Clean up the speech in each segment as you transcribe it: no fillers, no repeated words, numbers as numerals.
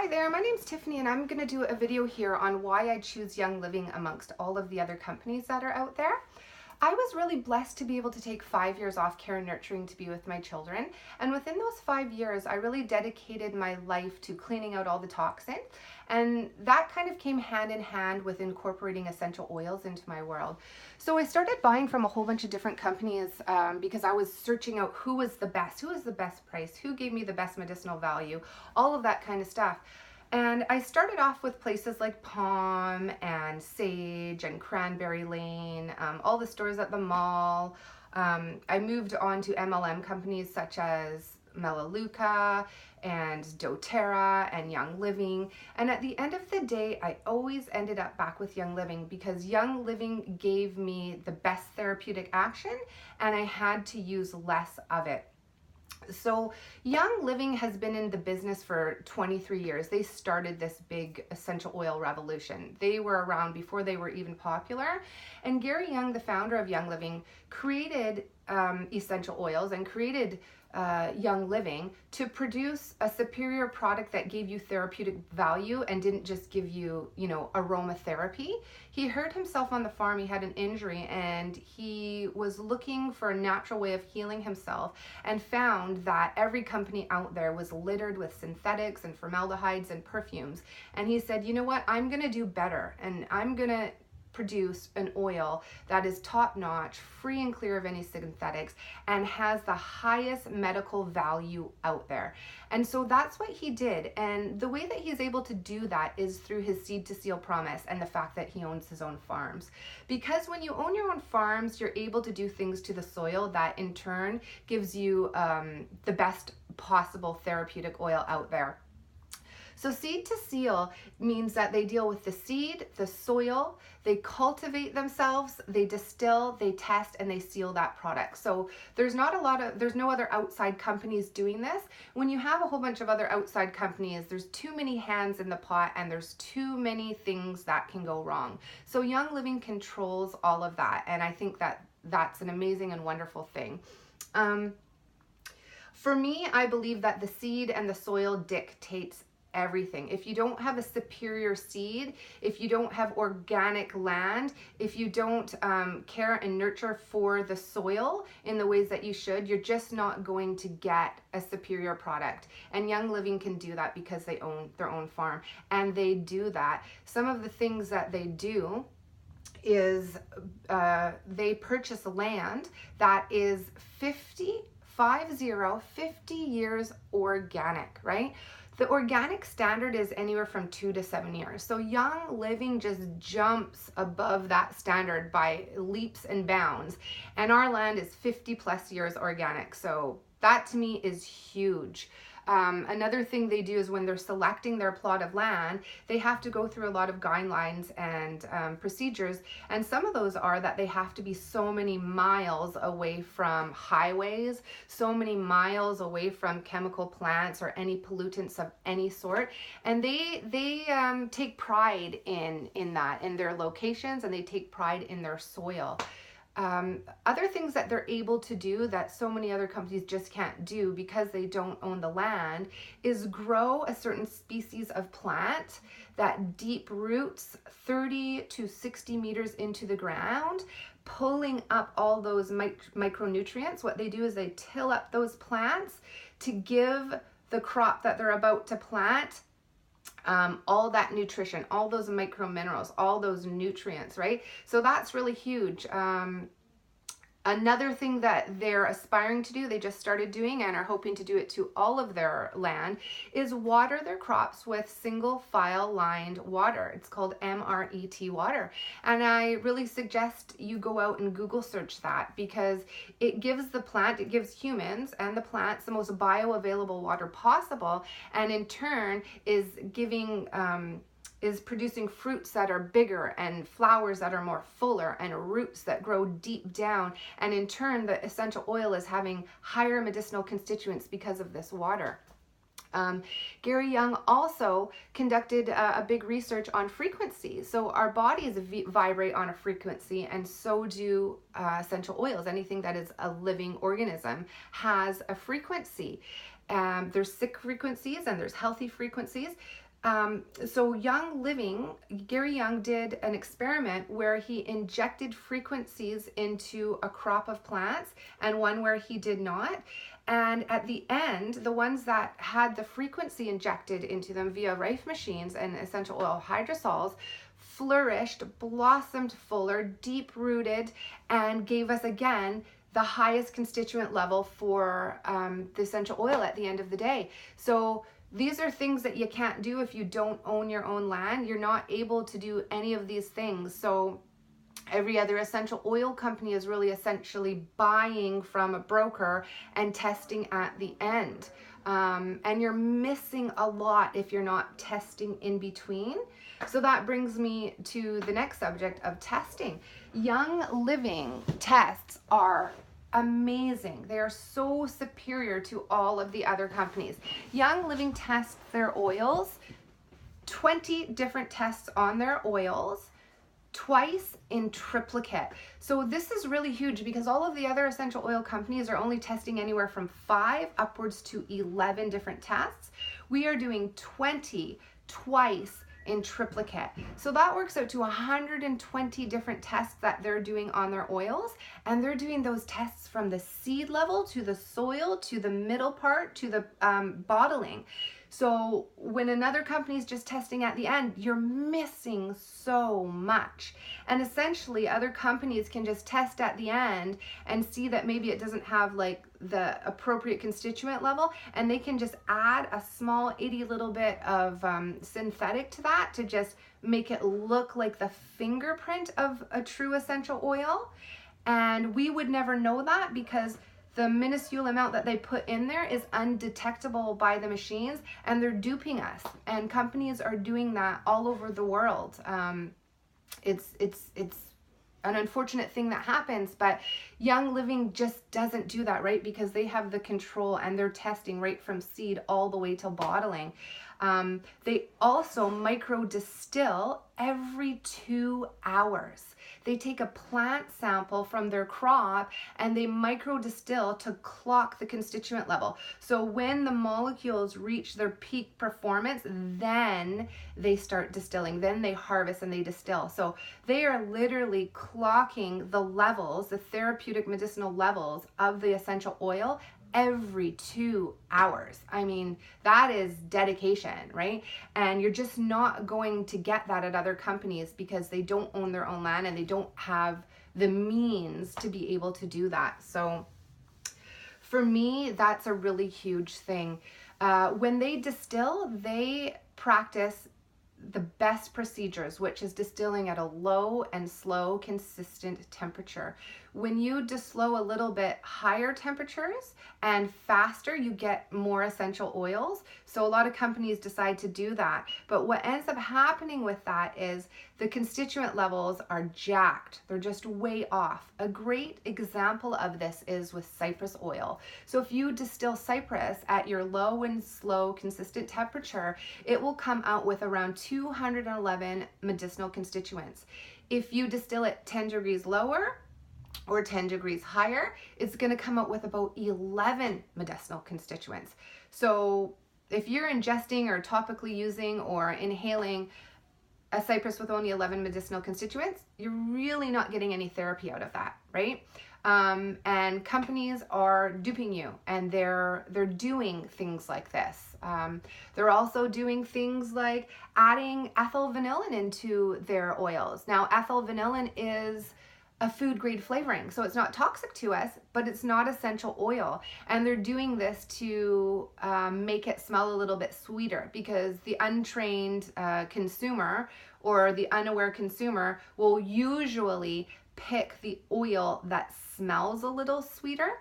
Hi there, my name's Tiffany and I'm going to do a video here on why I choose Young Living amongst all of the other companies that are out there. I was really blessed to be able to take 5 years off care and nurturing to be with my children, and within those 5 years I really dedicated my life to cleaning out all the toxin, and that kind of came hand in hand with incorporating essential oils into my world. So I started buying from a whole bunch of different companies because I was searching out who was the best price, who gave me the best medicinal value, all of that kind of stuff. And I started off with places like Palm and Sage and Cranberry Lane, all the stores at the mall. I moved on to MLM companies such as Melaleuca and doTERRA and Young Living. And at the end of the day, I always ended up back with Young Living because Young Living gave me the best therapeutic action and I had to use less of it. So Young Living has been in the business for 23 years. They started this big essential oil revolution. They were around before they were even popular. And Gary Young, the founder of Young Living, created essential oils and created Young Living to produce a superior product that gave you therapeutic value and didn't just give you, aromatherapy. He hurt himself on the farm. He had an injury and he was looking for a natural way of healing himself and found that every company out there was littered with synthetics and formaldehydes and perfumes. And he said, you know what, I'm going to do better and I'm going to produce an oil that is top-notch, free and clear of any synthetics, and has the highest medical value out there. And so that's what he did. And the way that he's able to do that is through his seed to seal promise and the fact that he owns his own farms. Because when you own your own farms, you're able to do things to the soil that in turn gives you the best possible therapeutic oil out there. So seed to seal means that they deal with the seed, the soil, they cultivate themselves, they distill, they test, and they seal that product. So there's no other outside companies doing this. When you have a whole bunch of other outside companies, there's too many hands in the pot and there's too many things that can go wrong. So Young Living controls all of that, and I think that that's an amazing and wonderful thing. For me, I believe that the seed and the soil dictates everything. If you don't have a superior seed, if you don't have organic land, if you don't care and nurture for the soil in the ways that you should, you're just not going to get a superior product. And Young Living can do that because they own their own farm, and they do that. Some of the things that they do is they purchase land that is 50 years organic, right? The organic standard is anywhere from 2 to 7 years. So Young Living just jumps above that standard by leaps and bounds. And our land is 50 plus years organic. So that to me is huge. Another thing they do is when they're selecting their plot of land, they have to go through a lot of guidelines and procedures. And some of those are that they have to be so many miles away from highways, so many miles away from chemical plants or any pollutants of any sort. And they take pride in that, in their locations, and they take pride in their soil. Other things that they're able to do that so many other companies just can't do because they don't own the land is grow a certain species of plant that deep roots 30 to 60 meters into the ground, pulling up all those micronutrients. What they do is they till up those plants to give the crop that they're about to plant all that nutrition, all those micro minerals, all those nutrients, right? So that's really huge. Another thing that they're aspiring to do, they just started doing and are hoping to do it to all of their land, is water their crops with single file lined water. It's called MRET water. And I really suggest you go out and Google search that because it gives the plant, it gives humans and the plants the most bioavailable water possible, and in turn is giving is producing fruits that are bigger and flowers that are more fuller and roots that grow deep down. And in turn, the essential oil is having higher medicinal constituents because of this water. Gary Young also conducted a big research on frequencies. So our bodies vibrate on a frequency, and so do essential oils. Anything that is a living organism has a frequency. There's sick frequencies and there's healthy frequencies. So Young Living, Gary Young did an experiment where he injected frequencies into a crop of plants and one where he did not. And at the end, the ones that had the frequency injected into them via Rife machines and essential oil hydrosols flourished, blossomed fuller, deep rooted, and gave us again the highest constituent level for the essential oil at the end of the day. So these are things that you can't do if you don't own your own land. You're not able to do any of these things. So every other essential oil company is really essentially buying from a broker and testing at the end. And you're missing a lot if you're not testing in between. So that brings me to the next subject of testing. Young Living tests are amazing. They are so superior to all of the other companies. Young Living tests their oils, 20 different tests on their oils, twice in triplicate. So this is really huge because all of the other essential oil companies are only testing anywhere from 5 upwards to 11 different tests. We are doing 20 twice in triplicate. So that works out to 120 different tests that they're doing on their oils, and they're doing those tests from the seed level to the soil to the middle part to the bottling. So when another company is just testing at the end, you're missing so much. And essentially other companies can just test at the end and see that maybe it doesn't have like the appropriate constituent level, and they can just add a small itty little bit of synthetic to that to just make it look like the fingerprint of a true essential oil. And we would never know that because the minuscule amount that they put in there is undetectable by the machines, and they're duping us. And companies are doing that all over the world. It's an unfortunate thing that happens, but Young Living just doesn't do that, right? Because they have the control and they're testing right from seed all the way till bottling. They also micro distill every 2 hours. They take a plant sample from their crop and they micro distill to clock the constituent level. So when the molecules reach their peak performance, then they start distilling. Then they harvest and they distill. So they are literally clocking the levels, the therapeutic medicinal levels of the essential oil every 2 hours. I mean, that is dedication, right? And you're just not going to get that at other companies because they don't own their own land and they don't have the means to be able to do that. So for me, that's a really huge thing. When they distill, they practice the best procedures, which is distilling at a low and slow, consistent temperature. When you distill a little bit higher temperatures and faster, you get more essential oils. So a lot of companies decide to do that. But what ends up happening with that is the constituent levels are jacked. They're just way off. A great example of this is with cypress oil. So if you distill cypress at your low and slow consistent temperature, it will come out with around 211 medicinal constituents. If you distill it 10 degrees lower or 10 degrees higher, it's going to come out with about 11 medicinal constituents. So if you're ingesting or topically using or inhaling a cypress with only 11 medicinal constituents, you're really not getting any therapy out of that, right? And companies are duping you, and they're doing things like this. They're also doing things like adding ethyl vanillin into their oils. Now, ethyl vanillin is a food grade flavoring, so it's not toxic to us, but it's not essential oil. And they're doing this to make it smell a little bit sweeter, because the untrained consumer or the unaware consumer will usually pick the oil that smells a little sweeter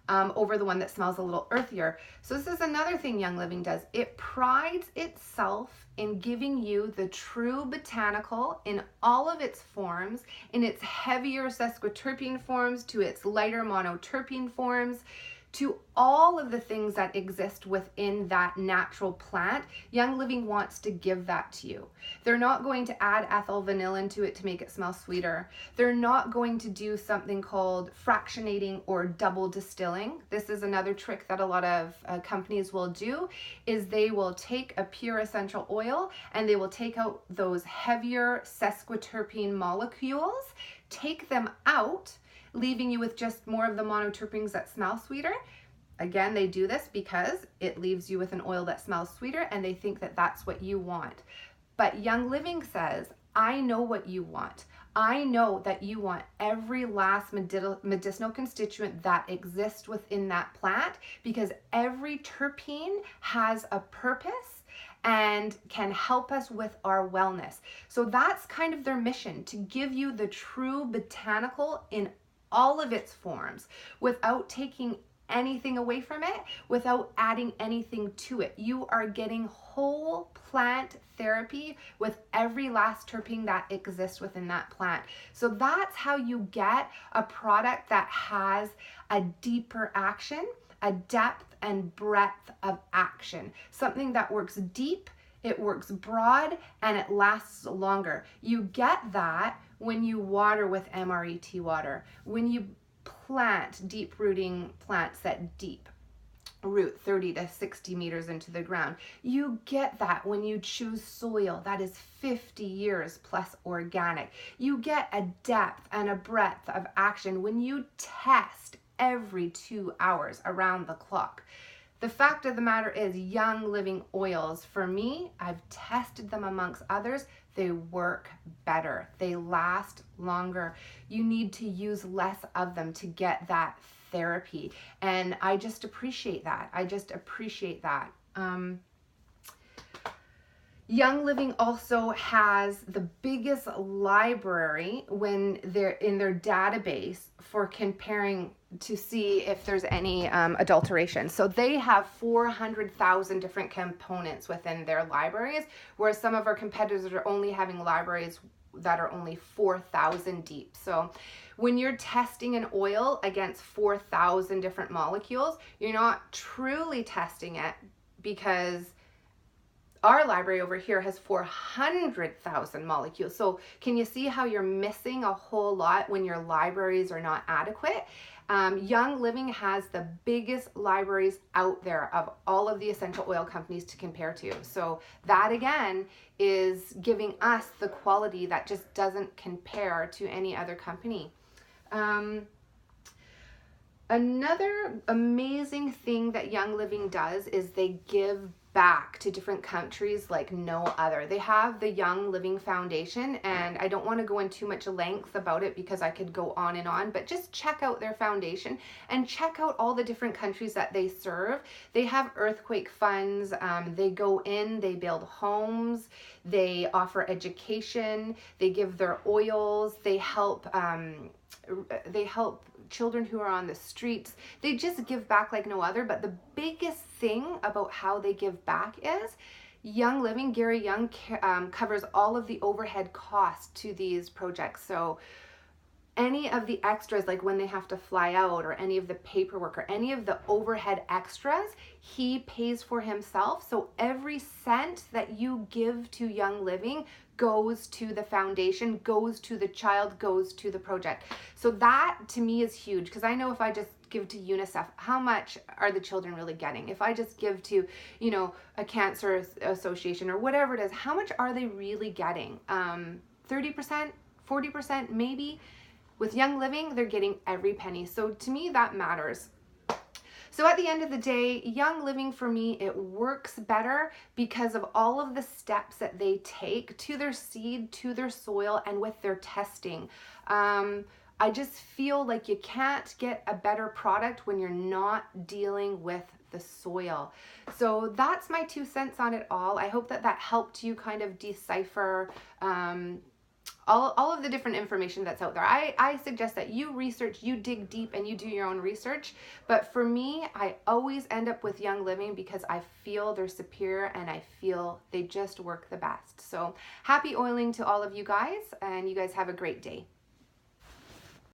over the one that smells a little earthier. So this is another thing Young Living does. It prides itself in giving you the true botanical in all of its forms, in its heavier sesquiterpene forms to its lighter monoterpene forms, to all of the things that exist within that natural plant, Young Living wants to give that to you. They're not going to add ethyl vanillin to it to make it smell sweeter. They're not going to do something called fractionating or double distilling. This is another trick that a lot of companies will do, is they will take a pure essential oil and they will take out those heavier sesquiterpene molecules, take them out, leaving you with just more of the monoterpenes that smell sweeter. Again, they do this because it leaves you with an oil that smells sweeter and they think that that's what you want. But Young Living says, I know what you want. I know that you want every last medicinal constituent that exists within that plant, because every terpene has a purpose and can help us with our wellness. So that's kind of their mission, to give you the true botanical in all of its forms without taking anything away from it, without adding anything to it. You are getting whole plant therapy with every last terpene that exists within that plant. So that's how you get a product that has a deeper action, a depth and breadth of action, something that works deep, it works broad, and it lasts longer. You get that when you water with MRET water, when you plant deep rooting plants that deep root 30 to 60 meters into the ground. You get that when you choose soil that is 50 years plus organic. You get a depth and a breadth of action when you test every 2 hours around the clock. The fact of the matter is, Young Living oils, for me, I've tested them amongst others, they work better. They last longer. You need to use less of them to get that therapy. And I just appreciate that. Young Living also has the biggest library when they're in their database for comparing to see if there's any adulteration. So they have 400,000 different components within their libraries, whereas some of our competitors are only having libraries that are only 4,000 deep. So when you're testing an oil against 4,000 different molecules, you're not truly testing it, because our library over here has 400,000 molecules. So can you see how you're missing a whole lot when your libraries are not adequate? Young Living has the biggest libraries out there of all of the essential oil companies to compare to. So that again is giving us the quality that just doesn't compare to any other company. Another amazing thing that Young Living does is they give back to different countries like no other. They have the Young Living Foundation, and I don't want to go in too much length about it because I could go on and on, but just check out their foundation and check out all the different countries that they serve. They have earthquake funds, they go in, they build homes, they offer education, they give their oils, they help children who are on the streets. They just give back like no other. But the biggest thing about how they give back is Young Living, Gary Young covers all of the overhead costs to these projects. So any of the extras, like when they have to fly out, or any of the paperwork, or any of the overhead extras, he pays for himself. So every cent that you give to Young Living goes to the foundation, goes to the child, goes to the project. So that to me is huge, because I know if I just give to UNICEF, how much are the children really getting? If I just give to, a cancer association or whatever it is, how much are they really getting? 30%, 40% maybe? With Young Living, they're getting every penny. So to me, that matters. So at the end of the day, Young Living for me, it works better because of all of the steps that they take to their seed, to their soil, and with their testing. I just feel like you can't get a better product when you're not dealing with the soil. So that's my 2 cents on it all. I hope that helped you kind of decipher all of the different information that's out there. I suggest that you research, you dig deep, and you do your own research. But for me, I always end up with Young Living because I feel they're superior and I feel they just work the best. So happy oiling to all of you guys, and you guys have a great day.